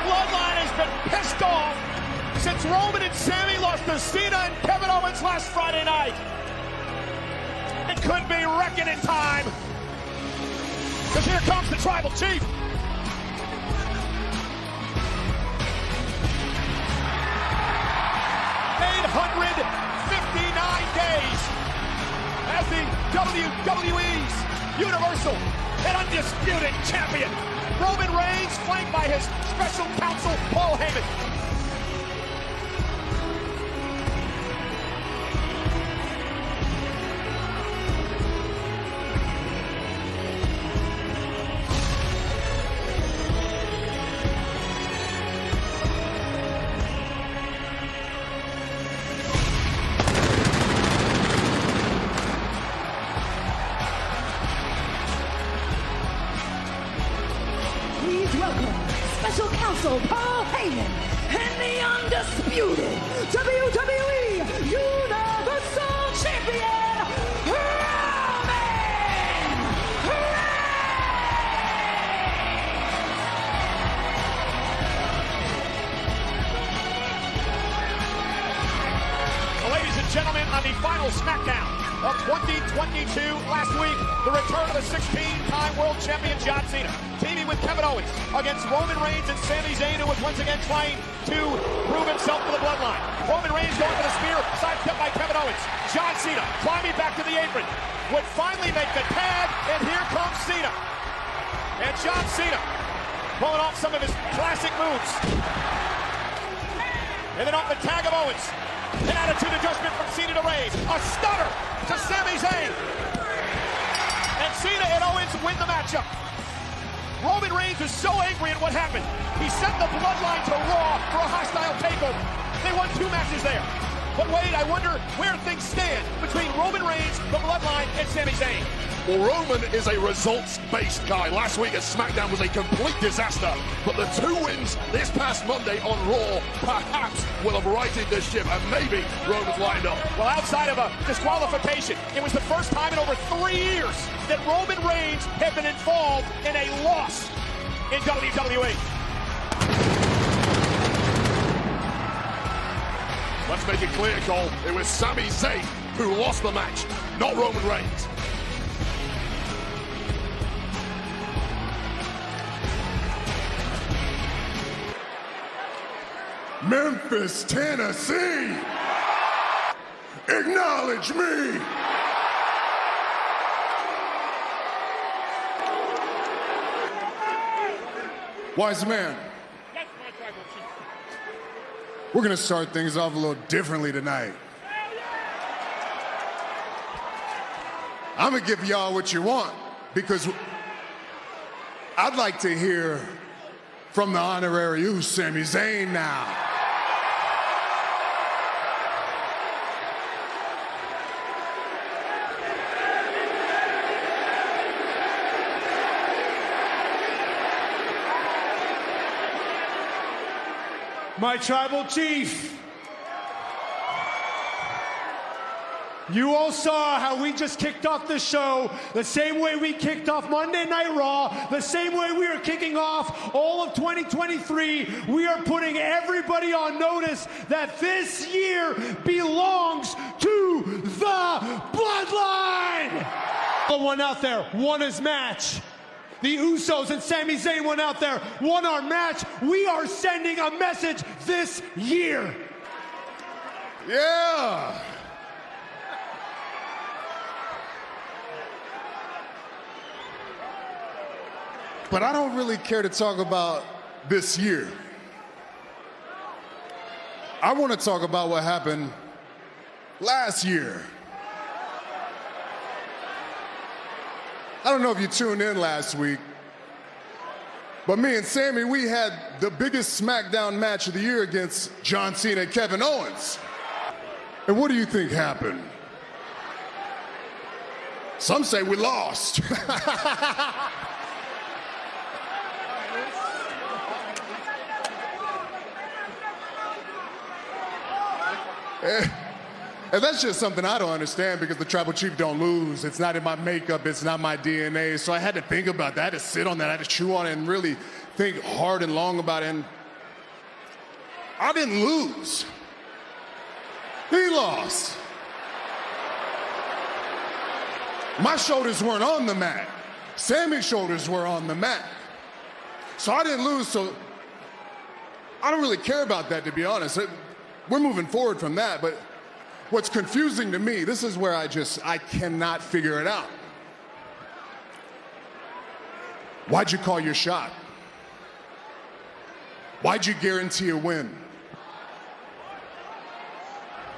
Bloodline has been pissed off since Roman and Sami lost to Cena and Kevin Owens last Friday night. It could be reckoning time, because here comes the Tribal Chief. 859 days as the WWE's Universal and Undisputed Champion. Roman Reigns flanked by his special counsel, Paul Heyman. Please welcome Special Counsel Paul Heyman and the undisputed WWE Universal Champion, Roman Reigns! Ladies and gentlemen, on the final SmackDown of 2022 last week, the return of the 16-time World Champion John Cena, teaming with Kevin Owens against Roman Reigns and Sami Zane, who was once again trying to prove himself to the Bloodline. Roman Reigns going for the spear, sidestepped by Kevin Owens. John Cena climbing back to the apron, would finally make the tag, and here comes Cena. And John Cena pulling off some of his classic moves. And then off the tag of Owens. An attitude adjustment from Cena to Reigns. A stunner to Sami Zayn. And Cena and Owens win the matchup. Roman Reigns is so angry at what happened. He sent the Bloodline to Raw for a hostile takeover. They won 2 matches there. But wait, I wonder where things stand between Roman Reigns, the Bloodline, and Sami Zayn. Well, Roman is a results-based guy. Last week at SmackDown was a complete disaster. But the 2 wins this past Monday on Raw perhaps will have righted the ship, and maybe Roman's lined up. Well, outside of a disqualification, it was the first time in over 3 years that Roman Reigns had been involved in a loss in WWE. Let's make it clear, Cole. It was Sami Zayn who lost the match, not Roman Reigns. Memphis, Tennessee, acknowledge me. Wise man, we're gonna start things off a little differently tonight. I'm gonna give y'all what you want, because I'd like to hear from the honorary you, Sami Zayn, now. My tribal chief, you all saw how we just kicked off the show the same way we kicked off Monday Night Raw, the same way we are kicking off all of 2023. We are putting everybody on notice that this year belongs to the Bloodline. The one out there won his match. The Usos and Sami Zayn went out there, won our match. We are sending a message this year. Yeah. But I don't really care to talk about this year. I want to talk about what happened last year. I don't know if you tuned in last week, but me and Sami, we had the biggest SmackDown match of the year against John Cena and Kevin Owens. And what do you think happened? Some say we lost. And that's just something I don't understand, because the tribal chief don't lose. It's not in my makeup, it's not my DNA. So I had to think about that, I had to sit on that, I had to chew on it and really think hard and long about it. And I didn't lose. He lost. My shoulders weren't on the mat. Sami's shoulders were on the mat. So I didn't lose, so I don't really care about that, to be honest. We're moving forward from that, but what's confusing to me, this is where I cannot figure it out. Why'd you call your shot? Why'd you guarantee a win?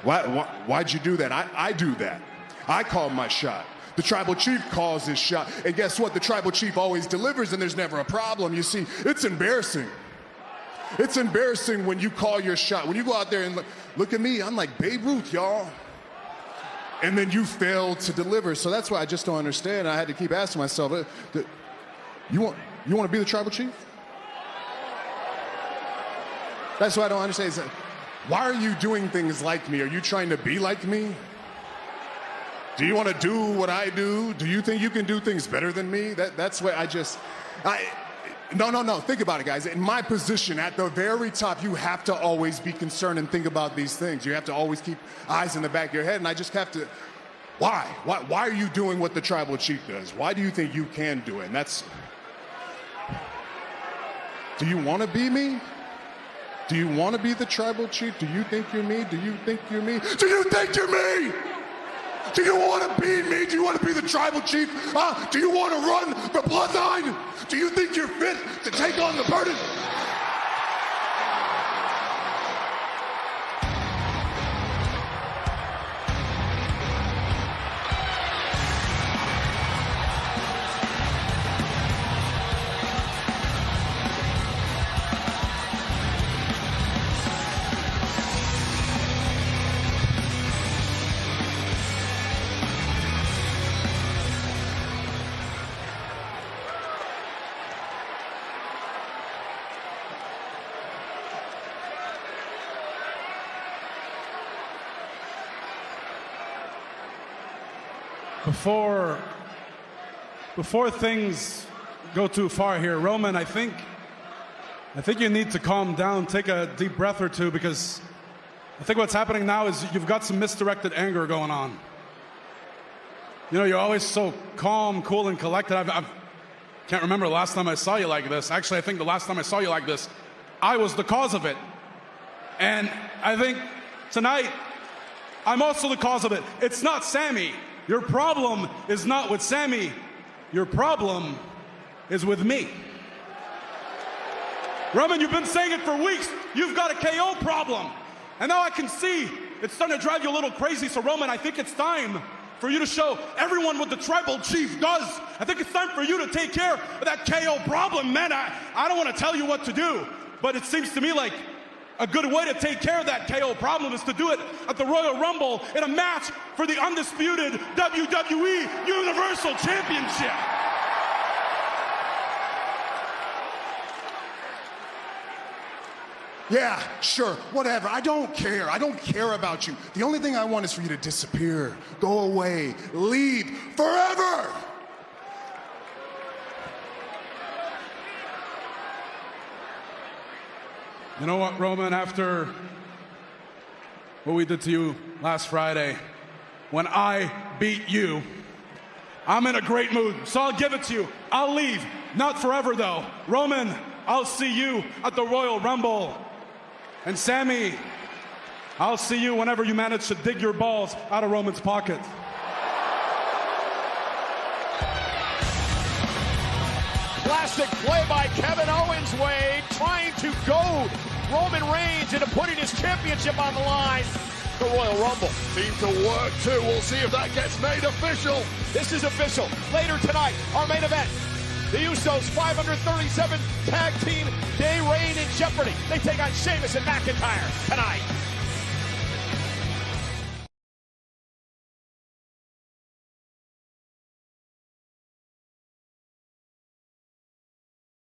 Why'd you do that? I do that. I call my shot. The tribal chief calls his shot. And guess what? The tribal chief always delivers and there's never a problem. You see, it's embarrassing. It's embarrassing when you call your shot. When you go out there and look at me, I'm like Babe Ruth, y'all. And then you fail to deliver. So that's why I just don't understand. I had to keep asking myself, you want to be the tribal chief? That's what I don't understand. Is why are you doing things like me? Are you trying to be like me? Do you want to do what I do? Do you think you can do things better than me? That's what No. Think about it, guys. In my position at the very top, you have to always be concerned and think about these things. You have to always keep eyes in the back of your head. And I just have to, why? Why are you doing what the tribal chief does? Why do you think you can do it? And that's, do you want to be me? Do you want to be the tribal chief? Do you think you're me? Do you think you're me? Do you think you're me? Do you want to be me? Do you want to be the tribal chief? Do you want to run the bloodline? Do you think you're fit to take on the burden? Before things go too far here, Roman, I think you need to calm down, take a deep breath or two, because I think what's happening now is you've got some misdirected anger going on. You know, you're always so calm, cool, and collected. I can't remember the last time I saw you like this. Actually, I think the last time I saw you like this, I was the cause of it. And I think tonight, I'm also the cause of it. It's not Sami. Your problem is not with Sami. Your problem is with me. Roman, you've been saying it for weeks. You've got a KO problem. And now I can see it's starting to drive you a little crazy. So Roman, I think it's time for you to show everyone what the tribal chief does. I think it's time for you to take care of that KO problem, man. I don't want to tell you what to do, but it seems to me like a good way to take care of that KO problem is to do it at the Royal Rumble in a match for the undisputed WWE Universal Championship. Yeah, sure, whatever. I don't care. I don't care about you. The only thing I want is for you to disappear, go away, leave forever. You know what, Roman, after what we did to you last Friday, when I beat you, I'm in a great mood, so I'll give it to you. I'll leave, not forever though. Roman, I'll see you at the Royal Rumble. And Sami, I'll see you whenever you manage to dig your balls out of Roman's pocket. Plastic play by Kevin Owens, Wade, trying to goad Roman Reigns into putting his championship on the line. The Royal Rumble. Seemed to work too. We'll see if that gets made official. This is official. Later tonight, our main event. The Usos 537 Tag Team Day reign in jeopardy. They take on Sheamus and McIntyre tonight.